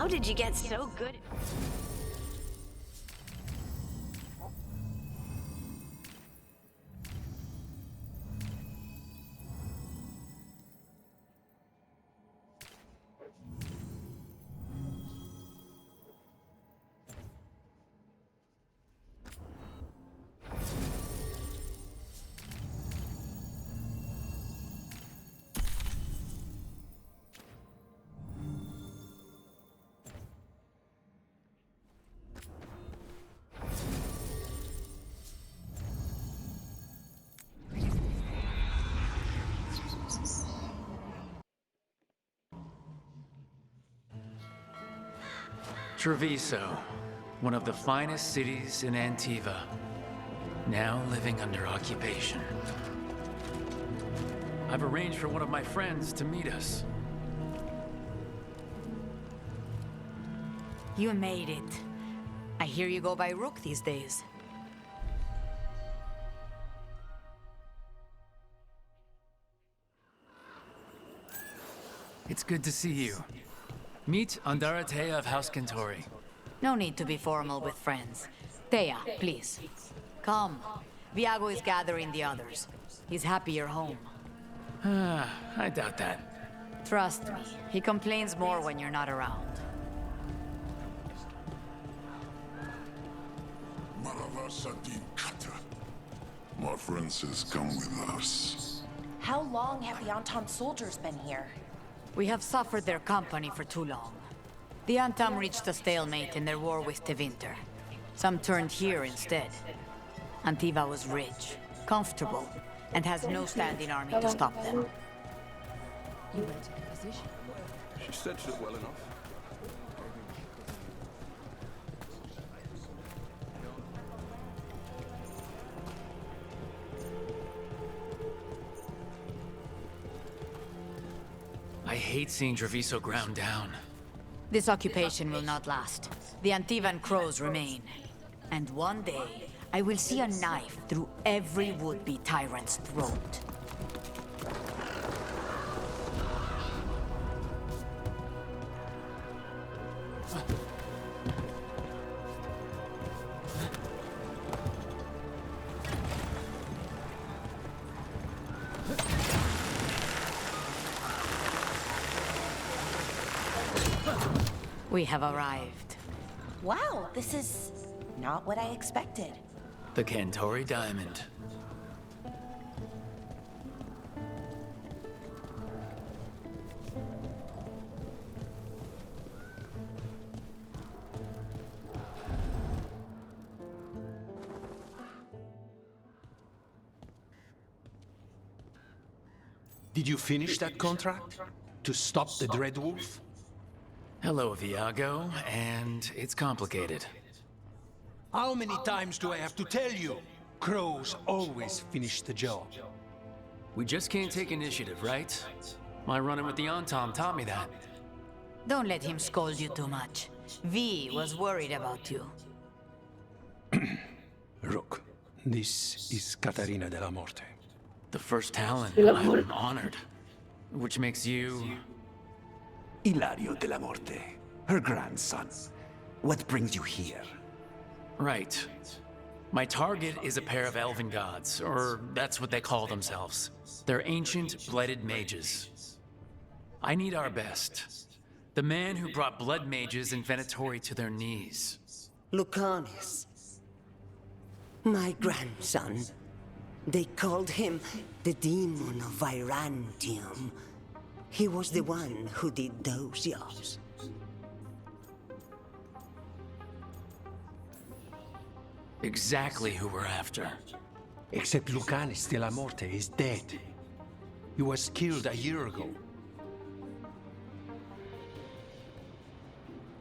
How did you get so good? Treviso, one of the finest cities in Antiva, now living under occupation. I've arranged for one of my friends to meet us. You made it. I hear you go by Rook these days. It's good to see you. Meet Andaratea of House Kentori. No need to be formal with friends. Thea, please. Come. Viago is gathering the others. He's happy you're home. I doubt that. Trust me, he complains more when you're not around. Maravasati Kata. My friend says come with us. How long have the Antam soldiers been here? We have suffered their company for too long. The Antam reached a stalemate in their war with Tevinter. Some turned here instead. Antiva was rich, comfortable, and has no standing army to stop them. You went to position. She said it well enough. I hate seeing Treviso ground down. This occupation will not last. The Antivan crows remain. And one day, I will see a knife through every would-be tyrant's throat. We have arrived. Wow, this is not what I expected. The Kentori Diamond. Did you finish that contract? To stop the Dreadwolf? Hello, Viago, and it's complicated. How many times do I have to tell you? Crows always finish the job. We just can't take initiative, right? My run-in with the Antam taught me that. Don't let him scold you too much. V was worried about you. Rook, this is Catarina de la Morte. The first talent, I'm honored. Which makes you... Ilario de la Morte, her grandson. What brings you here? Right. My target is a pair of elven gods, or that's what they call themselves. They're ancient, blooded mages. I need our best. The man who brought blood mages in Venatori to their knees. Lucanus. My grandson. They called him the Demon of Virantium. He was the one who did those jobs. Exactly who we're after. Except Lucanus de la Morte is dead. He was killed a year ago.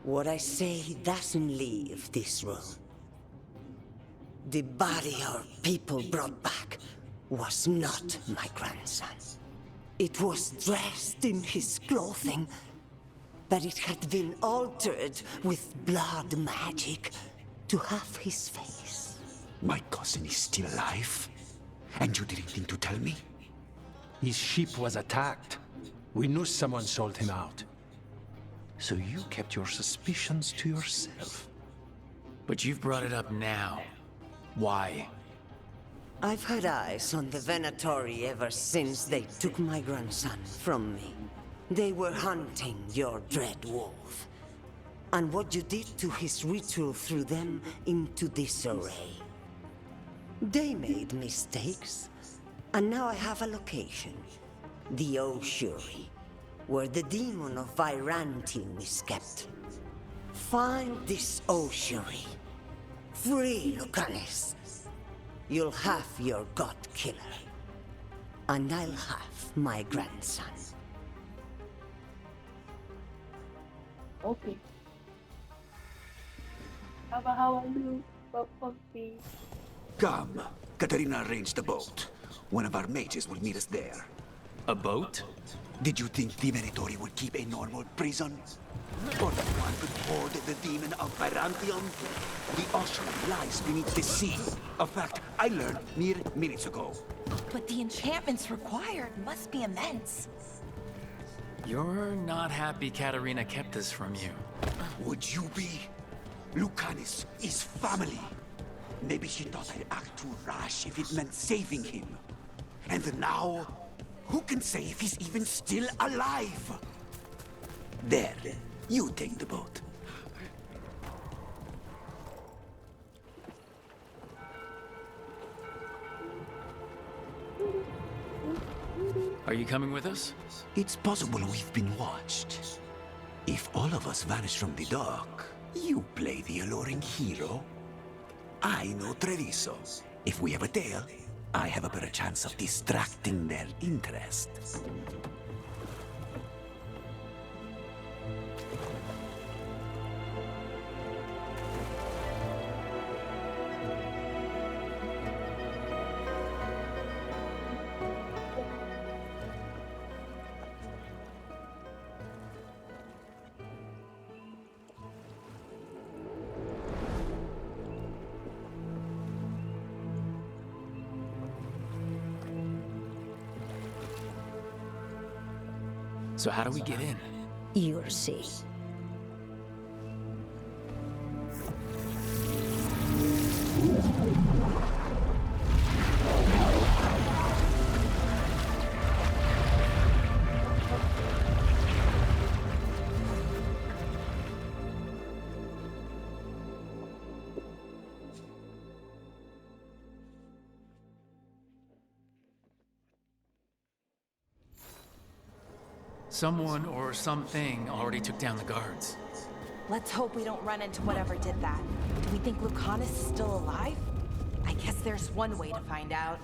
What I say doesn't leave this room. The body our people brought back was not my grandson. It was dressed in his clothing, but it had been altered with blood magic to have his face. My cousin is still alive? And you didn't think to tell me? His ship was attacked. We knew someone sold him out. So you kept your suspicions to yourself. But you've brought it up now. Why? I've had eyes on the Venatori ever since they took my grandson from me. They were hunting your dread wolf. And what you did to his ritual threw them into disarray. They made mistakes, and now I have a location. The Ossuary, where the demon of Virantium is kept. Find this Ossuary. Free Lucanis. You'll have your god killer. And I'll have my grandson. Okay. How you? Okay. Come. Katarina arranged a boat. One of our mages will meet us there. A boat? Did you think the Venatori would keep a normal prison? Or that one could hoard the demon of Virantium? The ossuary lies beneath the sea. A fact I learned mere minutes ago. But the enchantments required must be immense. You're not happy Katarina kept this from you. Would you be? Lucanis is family. Maybe she thought I'd act too rash if it meant saving him. And now, who can say if he's even still alive? There, you take the boat. Are you coming with us? It's possible we've been watched. If all of us vanish from the dock, you play the alluring hero. I know Treviso. If we have a tail, I have a better chance of distracting their interest. So how do we get in? You'll see. Someone or something already took down the guards. Let's hope we don't run into whatever did that. Do we think Lucanus is still alive? I guess there's one way to find out.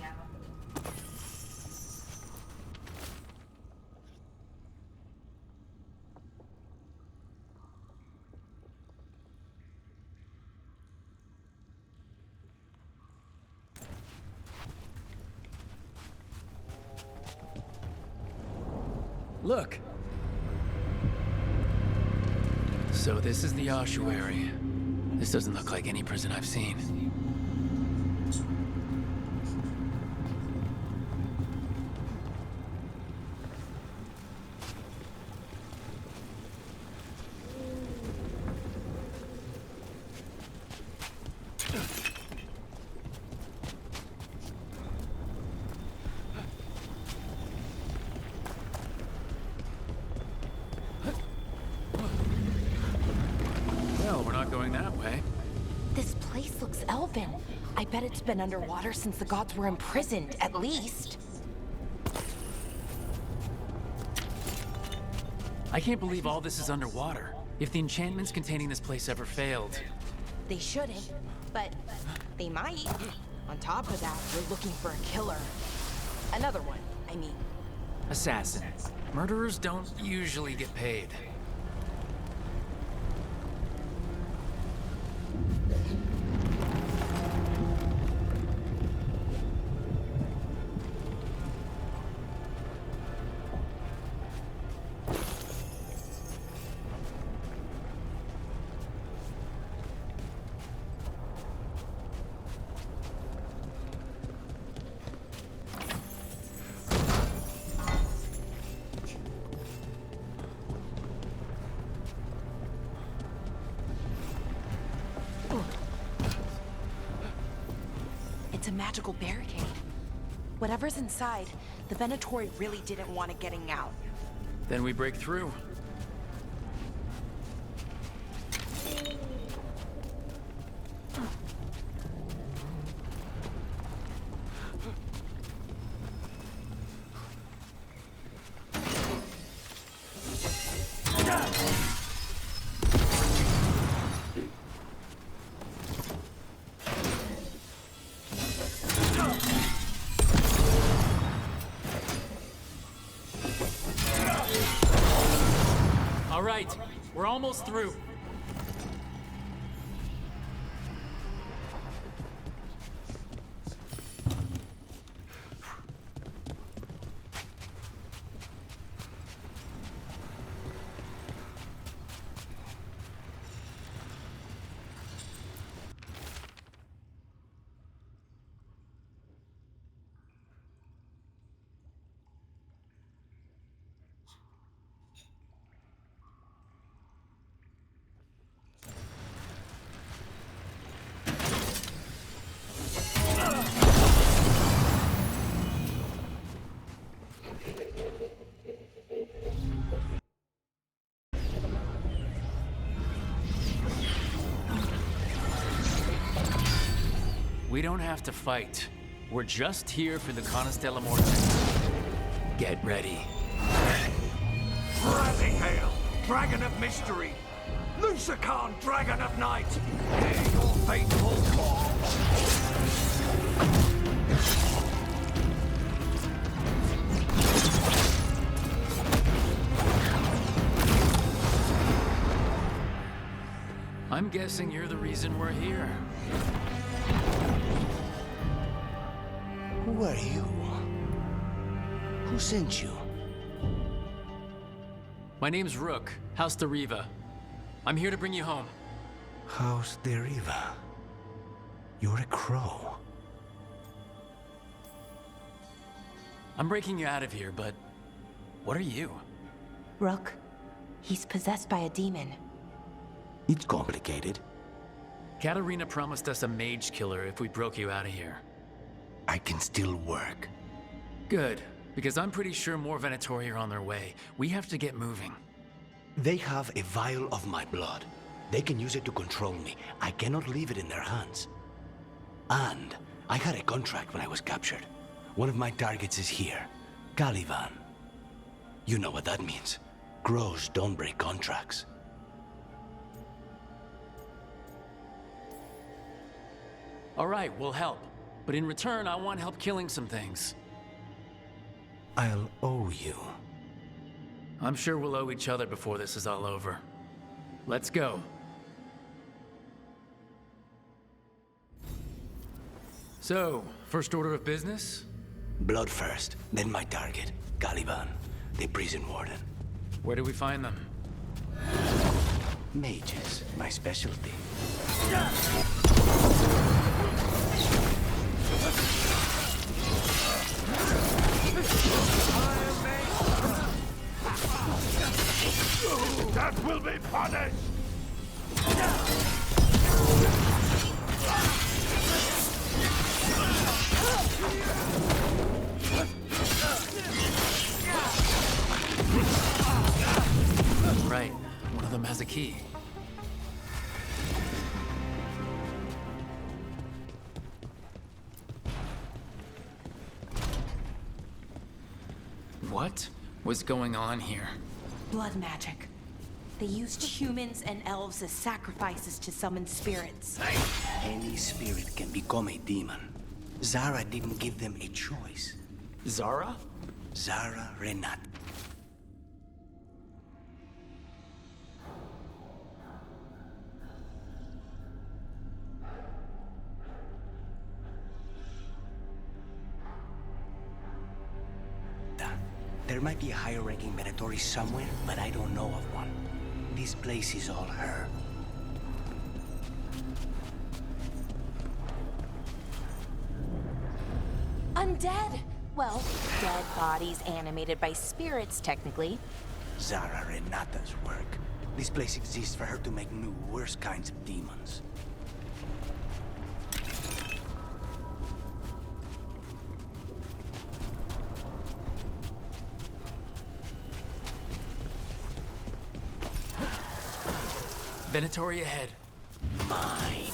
Look! So this is the ossuary. This doesn't look like any prison I've seen. Well, we're not going that way. This place looks elven. I bet it's been underwater since the gods were imprisoned, at least. I can't believe all this is underwater. If the enchantments containing this place ever failed... They shouldn't, but they might. On top of that, we're looking for a killer. Another one, I mean. Assassin. Murderers don't usually get paid. a magical barricade. Whatever's inside, the Venatori really didn't want it getting out. Then we break through. All right, we're almost through. We don't have to fight. We're just here for the Constella Morte. Get ready. Rising Hail, Dragon of Mystery! Lucican, Dragon of Night! Hear your fateful call! I'm guessing you're the reason we're here. Who are you? Who sent you? My name's Rook, House de Riva. I'm here to bring you home. House de Riva. You're a crow. I'm breaking you out of here, but what are you? Rook, he's possessed by a demon. It's complicated. Katarina promised us a mage killer if we broke you out of here. I can still work. Good, because I'm pretty sure more Venatori are on their way. We have to get moving. They have a vial of my blood. They can use it to control me. I cannot leave it in their hands. And I had a contract when I was captured. One of my targets is here, Caliban. You know what that means. Crows don't break contracts. All right, we'll help. But in return, I want help killing some things. I'll owe you. I'm sure we'll owe each other before this is all over. Let's go. So, first order of business? Blood first, then my target, Caliban, the prison warden. Where do we find them? Mages, my specialty. That will be punished! Right, one of them has a key. What was going on here? Blood magic. They used humans and elves as sacrifices to summon spirits. Any spirit can become a demon. Zara didn't give them a choice. Zara? Zara Renat. There might be a higher-ranking Venatori somewhere, but I don't know of one. This place is all her. Undead! Well, dead bodies animated by spirits, technically. Zara Renata's work. This place exists for her to make new, worse kinds of demons. Venatori ahead. Mine.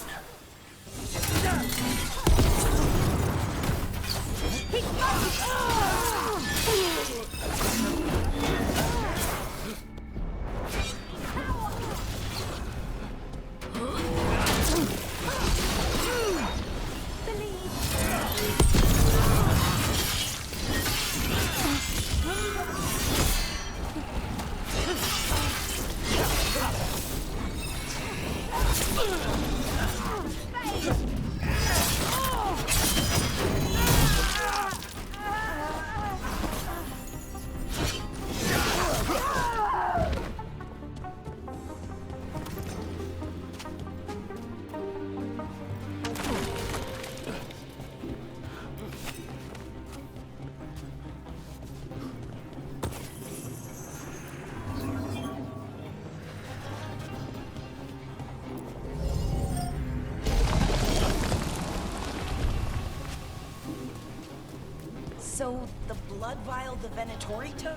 So, the blood vial the Venatori took?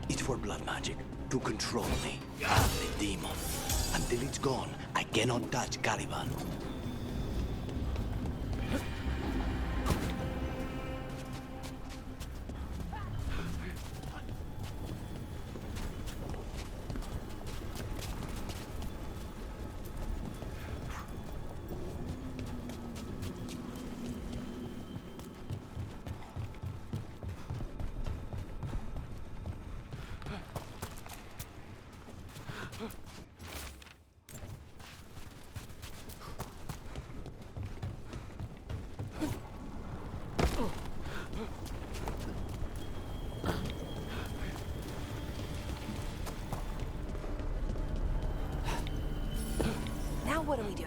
It's for blood magic, to control me, the demon. Until it's gone, I cannot touch Caliban. Now what do we do?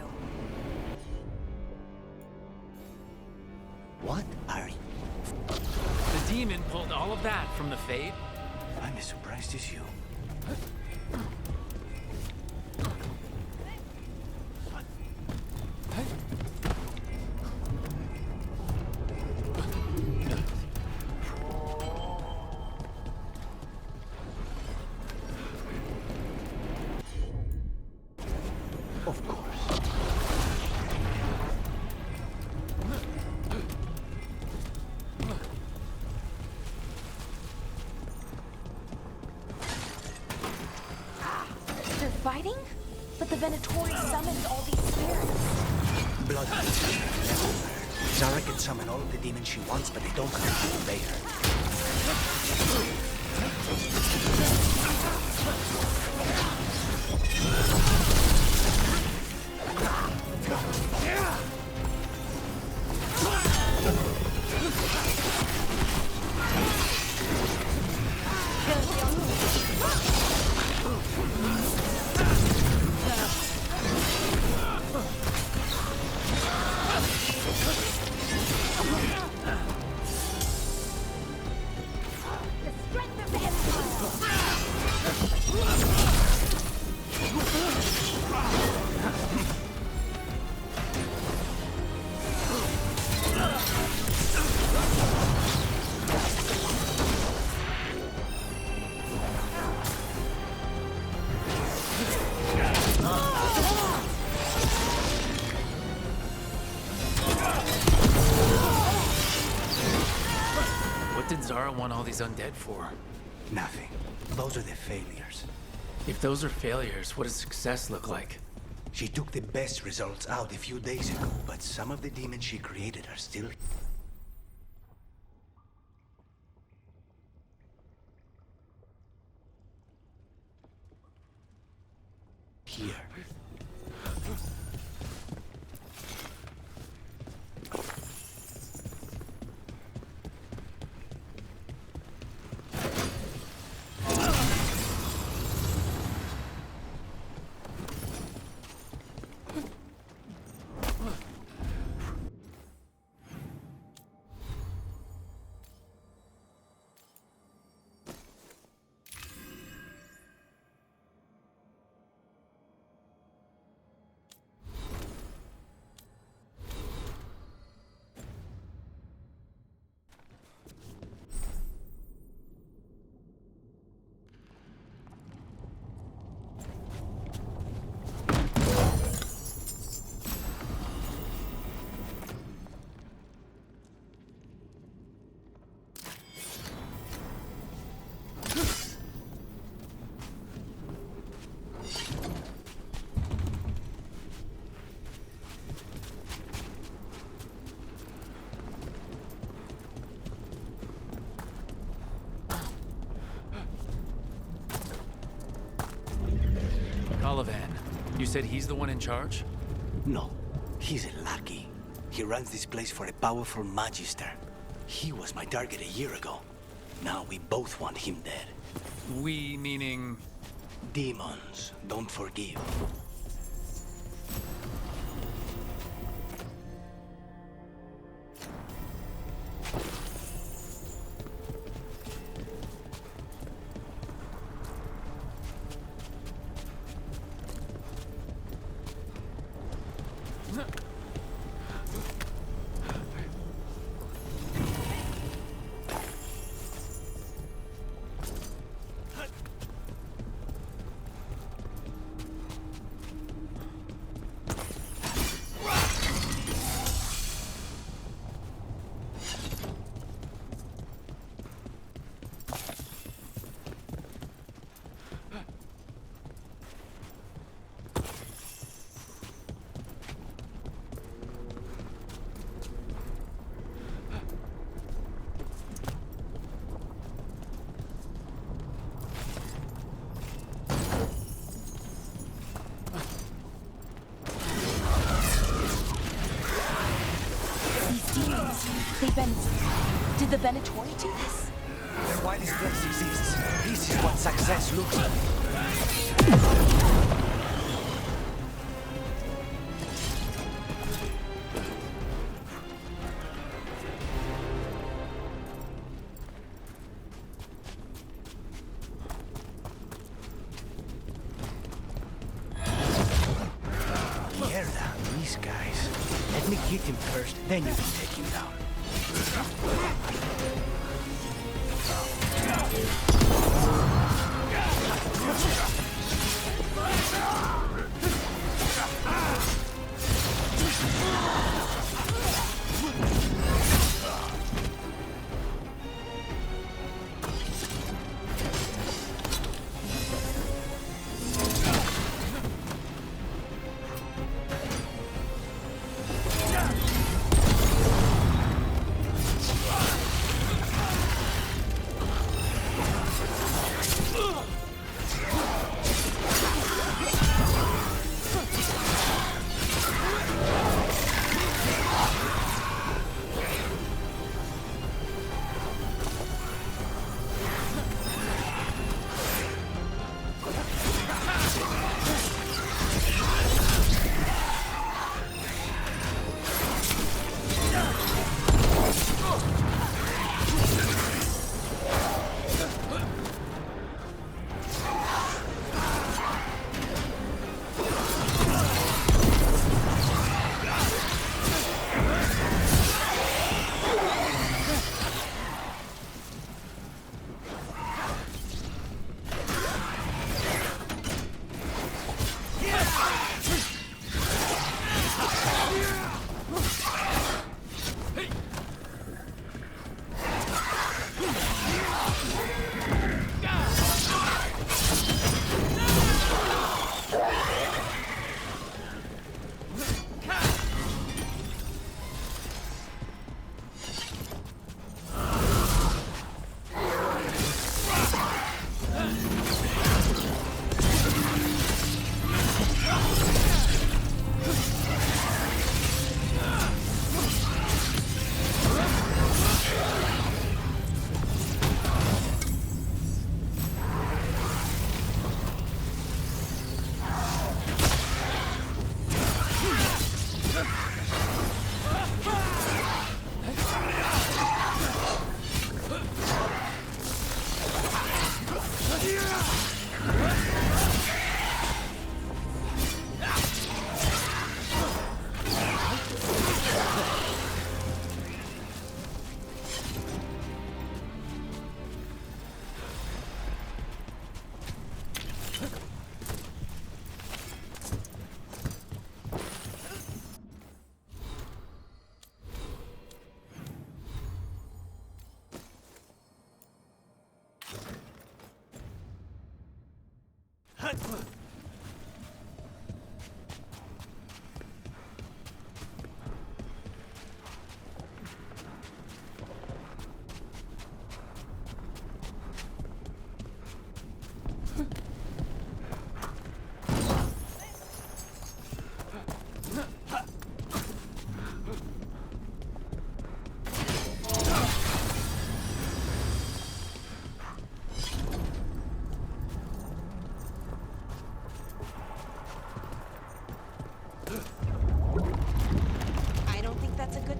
What are you? The demon pulled all of that from the Fade? I'm as surprised as you. Of course. They're fighting? But the Venatori summoned all these spirits. Blood magic. Zara can summon all of the demons she wants, but they don't have to obey her. What did Zara want all these undead for? Nothing. Those are the failures. If those are failures, what does success look like? She took the best results out a few days ago, but some of the demons she created are still here. said he's the one in charge? No, he's a lackey. He runs this place for a powerful magister. He was my target a year ago. Now we both want him dead. We meaning... Demons don't forgive. Did the Venatori do this? Then why this place exists? This is what success looks like. Mierda, these guys. Let me hit him first, then you can take him down.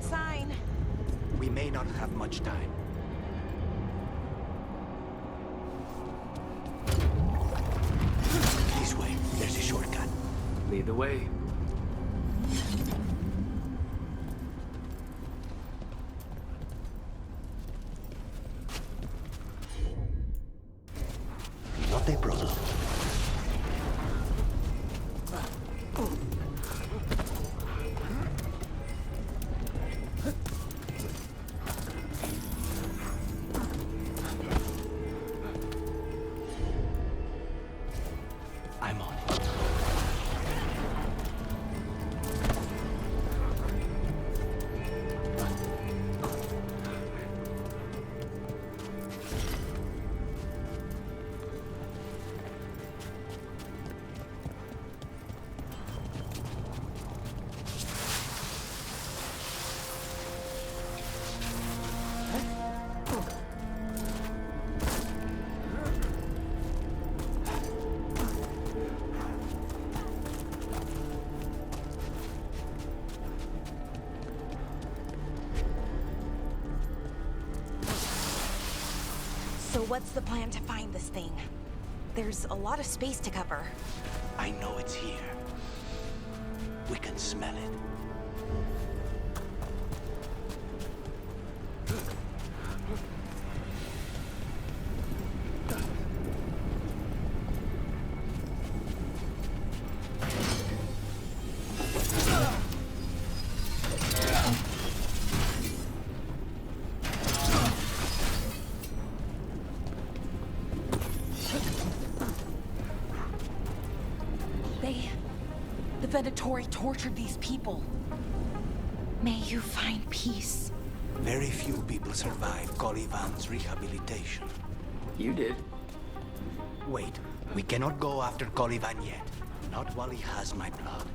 good sign. We may not have much time. This way. There's a shortcut. Lead the way. Not a problem. I'm on it. So what's the plan to find this thing? There's a lot of space to cover. I know it's here. We can smell it. The Venatori tortured these people. May you find peace. Very few people survive Colivan's rehabilitation. You did. Wait, we cannot go after Colivan yet. Not while he has my blood.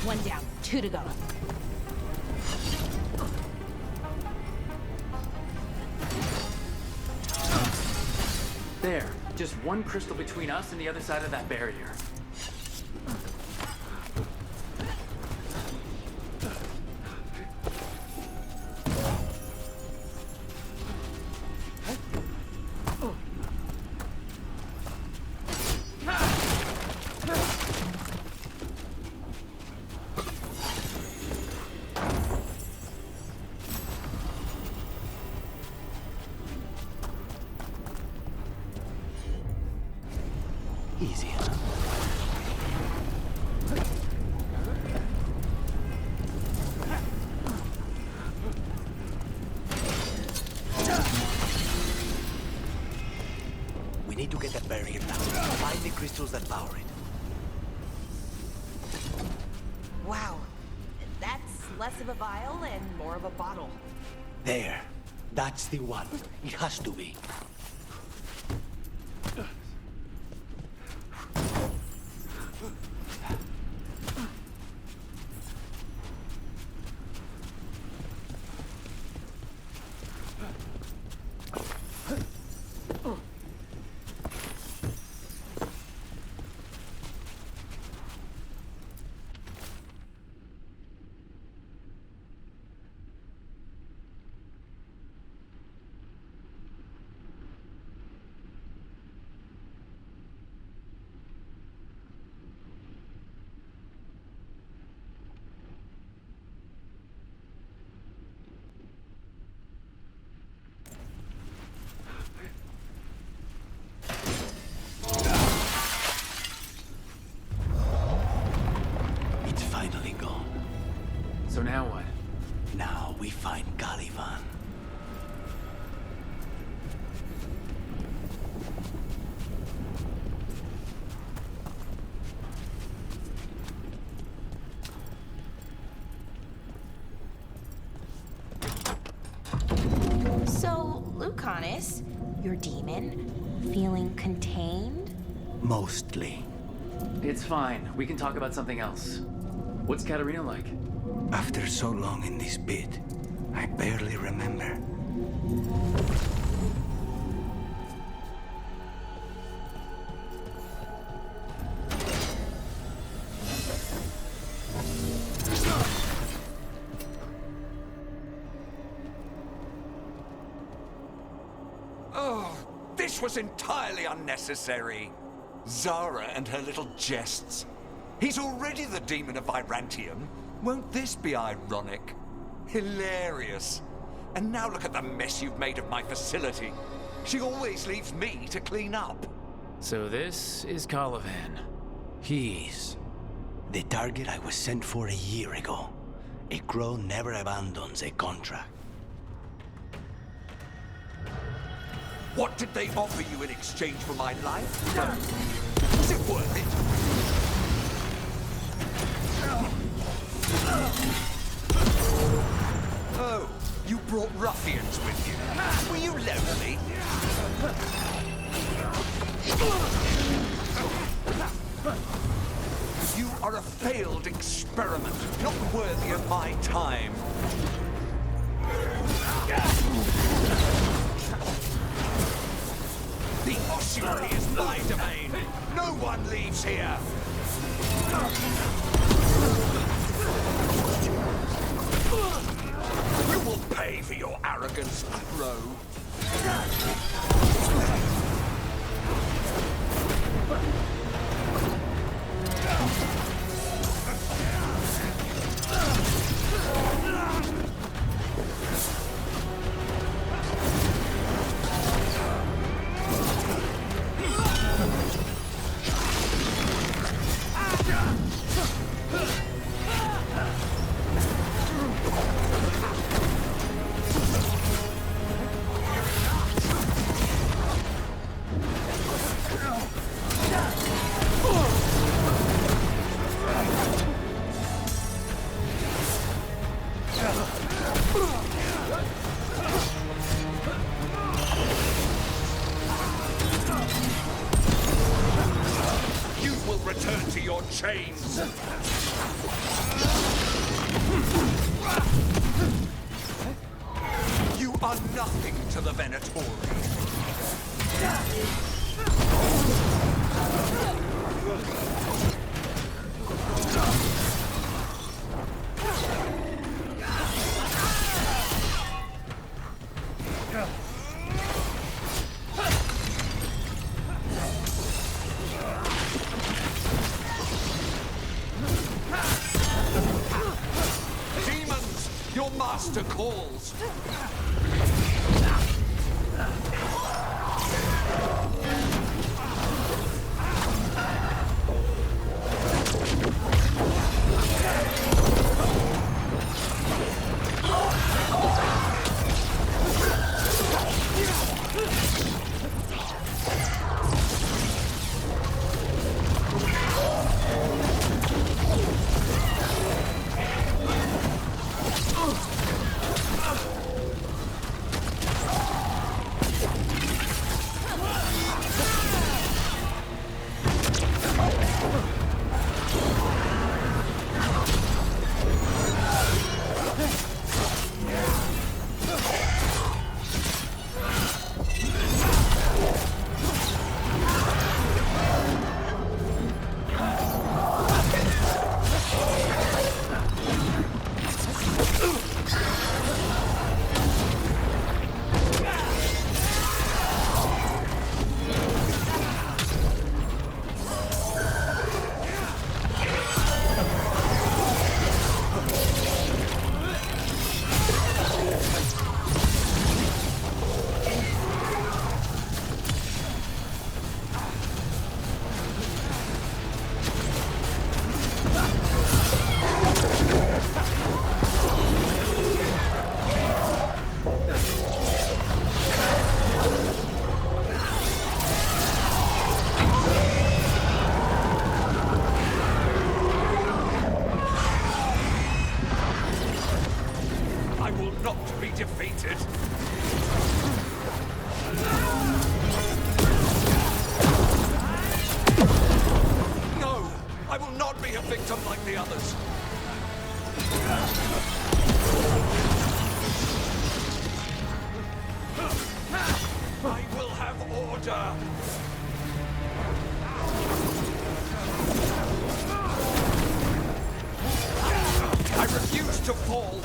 One down, 2 to go. There. Just one crystal between us and the other side of that barrier. Easy enough. We need to get that barrier down. Find the crystals that power it. Wow. That's less of a vial and more of a bottle. There. That's the one. It has to be. now we find Caliban. So, Lucanus, your demon, feeling contained? Mostly. It's fine. We can talk about something else. What's Katerina like? After so long in this pit, I barely remember. Oh, this was entirely unnecessary. Zara and her little jests. He's already the demon of Virantium. Won't this be ironic? Hilarious. And now look at the mess you've made of my facility. She always leaves me to clean up. So this is Caliban. He's the target I was sent for a year ago. A crow never abandons a contract. What did they offer you in exchange for my life? Was it worth it? Oh, you brought ruffians with you. Were you lonely? You are a failed experiment, not worthy of my time. The ossuary is my domain. No one leaves here. You will pay for your arrogance, Crow. Chains! You are nothing to the Venatori. Your master calls. I will not be defeated. No! I will not be a victim like the others. I will have order. I refuse to fall.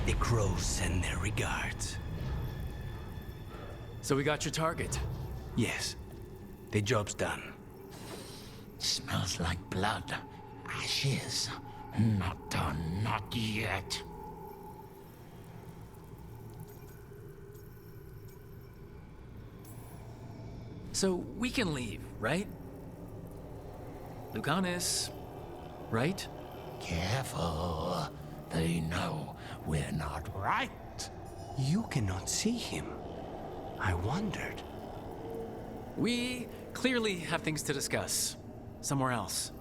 The crows send their regards. So we got your target. Yes. The job's done. Smells like blood. Ashes. Not done, not yet. So we can leave, right? Lucanis, right? Careful. They know we're not right. You cannot see him. I wondered. We clearly have things to discuss. Somewhere else.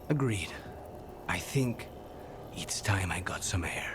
Agreed. I think it's time I got some air.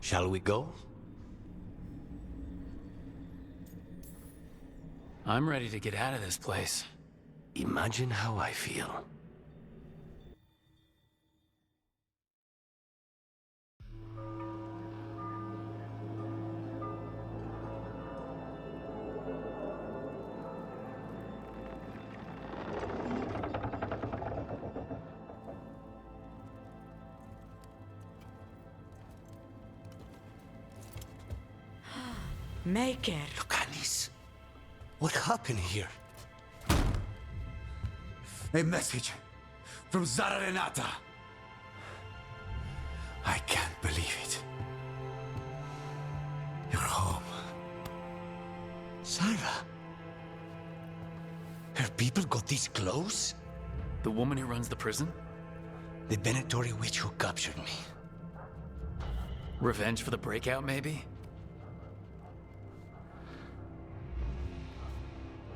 Shall we go? I'm ready to get out of this place. Imagine how I feel. Maker. Lucanis, what happened here? A message from Zara Renata. I can't believe it. You're home. Sarah? Her people got this close? The woman who runs the prison? The Venatori witch who captured me. Revenge for the breakout, maybe?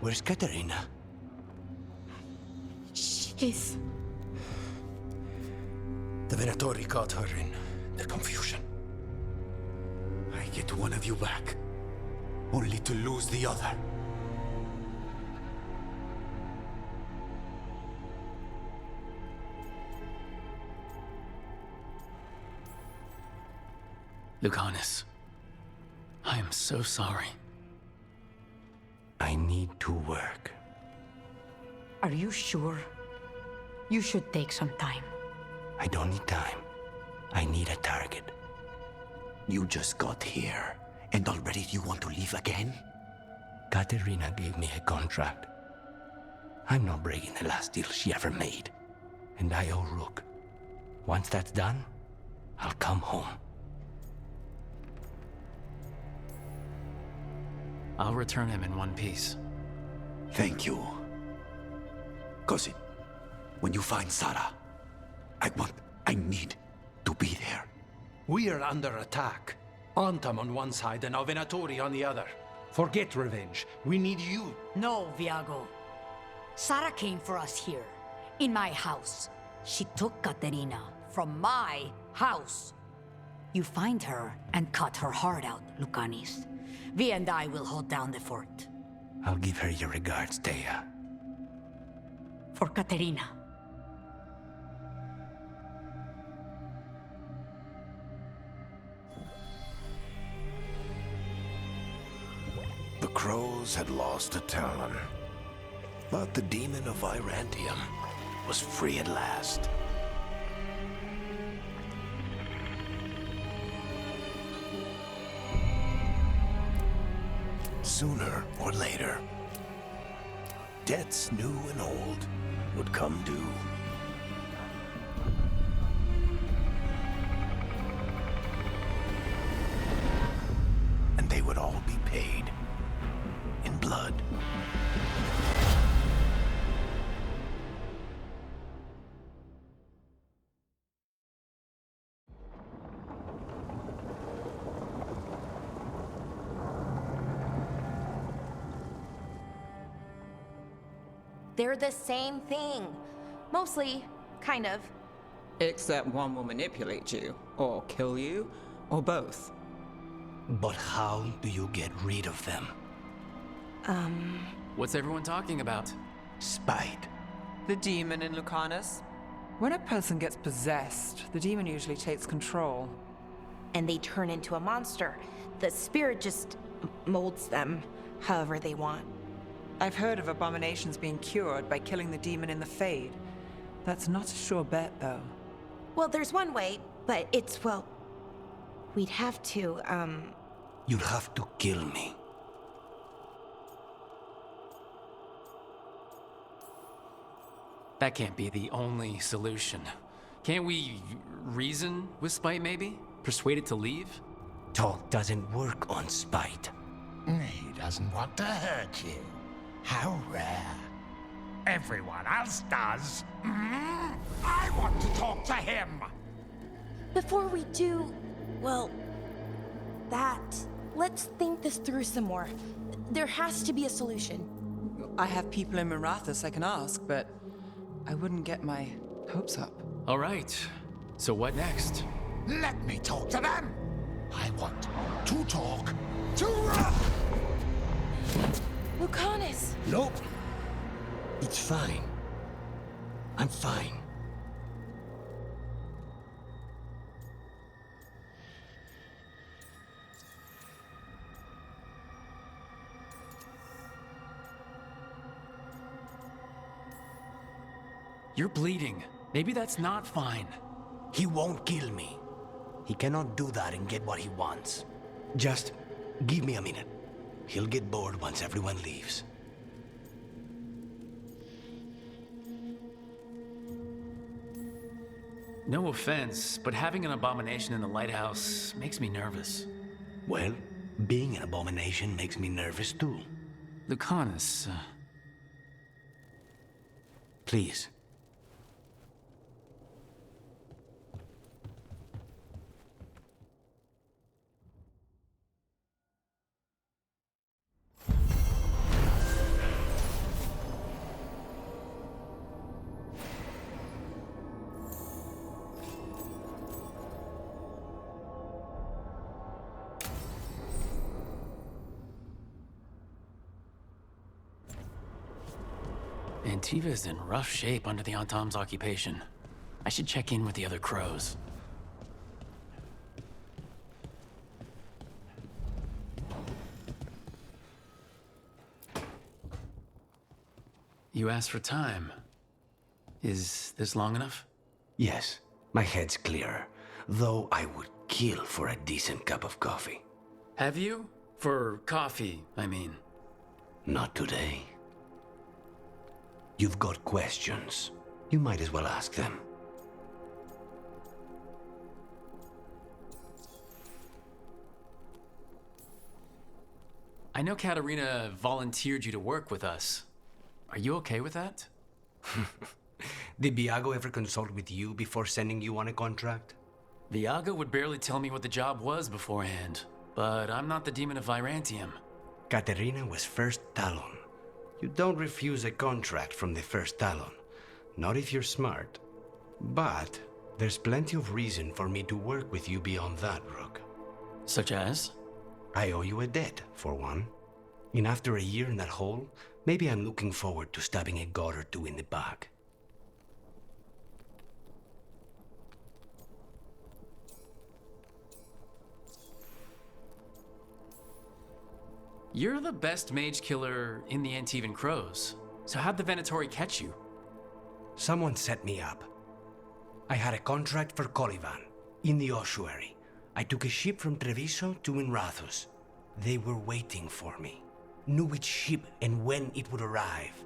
Where's Katerina? She's... The Venatori caught her in their confusion. I get one of you back, only to lose the other. Lucanus, I am so sorry. I need to work. Are you sure? You should take some time. I don't need time. I need a target. You just got here, and already you want to leave again? Katerina gave me a contract. I'm not breaking the last deal she ever made. And I owe Rook. Once that's done, I'll come home. I'll return him in one piece. Thank you. Cousin, when you find Sarah, I need to be there. We are under attack. Antam on one side and our Venatori on the other. Forget revenge. We need you. No, Viago. Sarah came for us here, in my house. She took Katerina from my house. You find her and cut her heart out, Lucanis. Vi and I will hold down the fort. I'll give her your regards, Thea. For Katerina. The crows had lost a talon, but the demon of Irantium was free at last. Sooner or later, debts new and old would come due. And they would all be paid in blood. They're the same thing. Mostly, kind of. Except one will manipulate you, or kill you, or both. But how do you get rid of them? What's everyone talking about? Spite. The demon in Lucanus? When a person gets possessed, the demon usually takes control. And they turn into a monster. The spirit just molds them however they want. I've heard of abominations being cured by killing the demon in the Fade. That's not a sure bet, though. Well, there's one way, but it's, well... We'd have to, You'd have to kill me. That can't be the only solution. Can't we reason with Spite, maybe? Persuade it to leave? Talk doesn't work on Spite. He doesn't want to hurt you. How rare. Everyone else does. I want to talk to him. Before we do, well, let's think this through some more. There has to be a solution. I have people in Marathas I can ask, but I wouldn't get my hopes up. All right. So what next? Let me talk to them. I want to talk to Lucanus! Nope. It's fine. I'm fine. You're bleeding. Maybe that's not fine. He won't kill me. He cannot do that and get what he wants. Just give me a minute. He'll get bored once everyone leaves. No offense, but having an abomination in the lighthouse makes me nervous. Well, being an abomination makes me nervous too. Lucanus, Please. Antiva is in rough shape under the Antam's occupation. I should check in with the other crows. You asked for time. Is this long enough? Yes, my head's clearer, though I would kill for a decent cup of coffee. Have you? For coffee, I mean. Not today. You've got questions. You might as well ask them. I know Katerina volunteered you to work with us. Are you okay with that? Did Viago ever consult with you before sending you on a contract? Viago would barely tell me what the job was beforehand, but I'm not the demon of Virantium. Katerina was first Talon. You don't refuse a contract from the first Talon. Not if you're smart. But there's plenty of reason for me to work with you beyond that, Rook. Such as? I owe you a debt, for one. And after a year in that hole, maybe I'm looking forward to stabbing a god or two in the back. You're the best mage killer in the Antivan Crows. So how'd the Venatori catch you? Someone set me up. I had a contract for Colivan, in the ossuary. I took a ship from Treviso to Inrathus. They were waiting for me. Knew which ship and when it would arrive.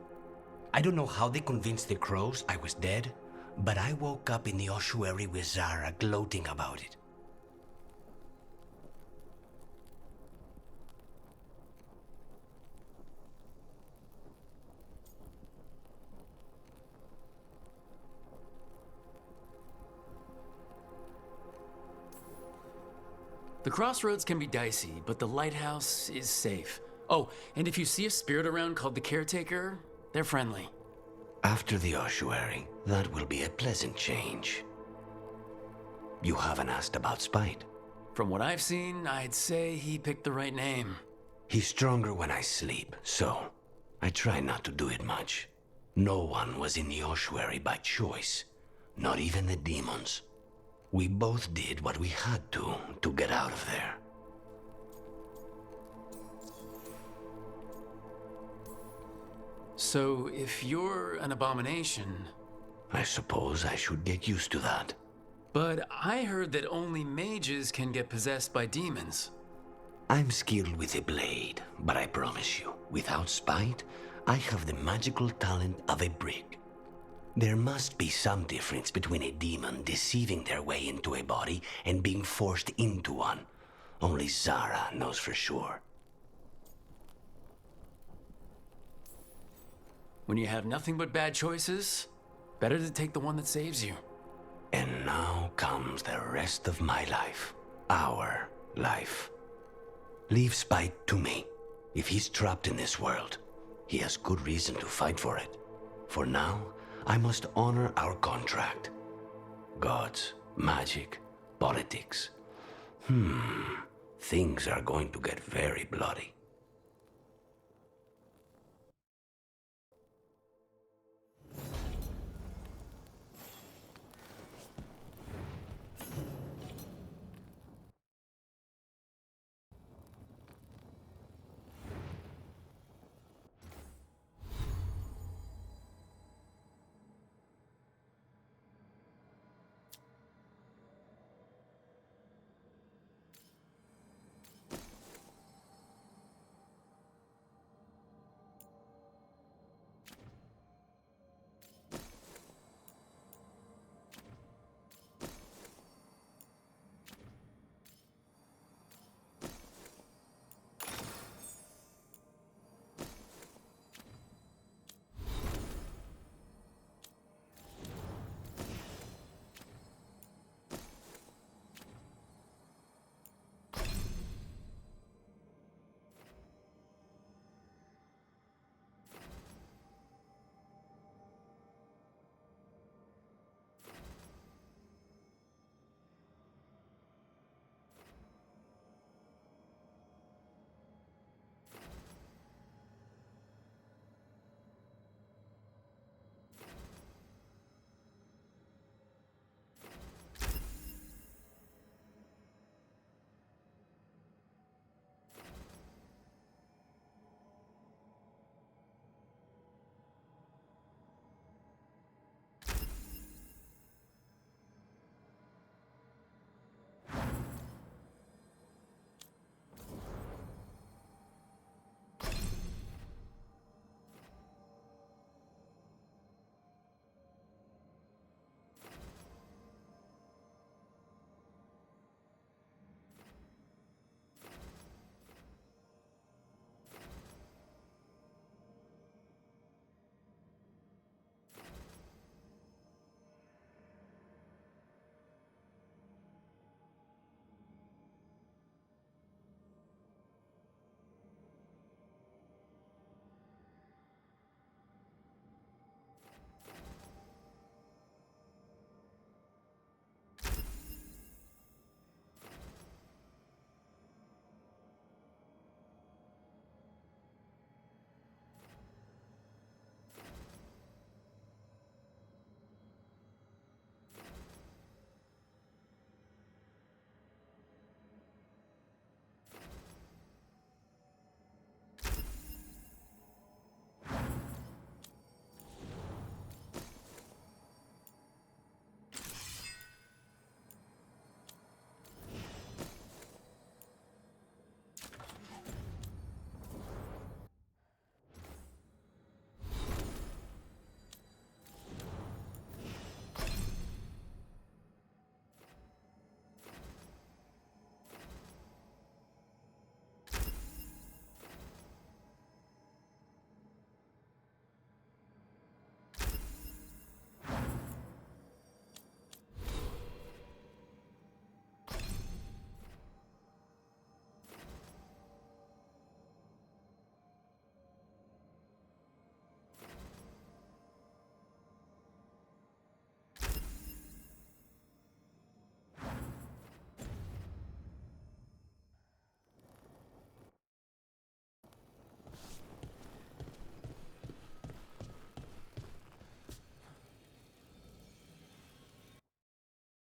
I don't know how they convinced the Crows I was dead, but I woke up in the ossuary with Zara gloating about it. The crossroads can be dicey, but the lighthouse is safe. Oh, and if you see a spirit around called the Caretaker, they're friendly. After the ossuary, that will be a pleasant change. You haven't asked about Spite. From what I've seen, I'd say he picked the right name. He's stronger when I sleep, so I try not to do it much. No one was in the ossuary by choice, not even the demons. We both did what we had to get out of there. So, if you're an abomination... I suppose I should get used to that. But I heard that only mages can get possessed by demons. I'm skilled with a blade, but I promise you, without Spite, I have the magical talent of a brick. There must be some difference between a demon deceiving their way into a body and being forced into one. Only Zara knows for sure. When you have nothing but bad choices, better to take the one that saves you. And now comes the rest of my life. Our life. Leave Spite to me. If he's trapped in this world, he has good reason to fight for it. For now, I must honor our contract. Gods, magic, politics. Things are going to get very bloody.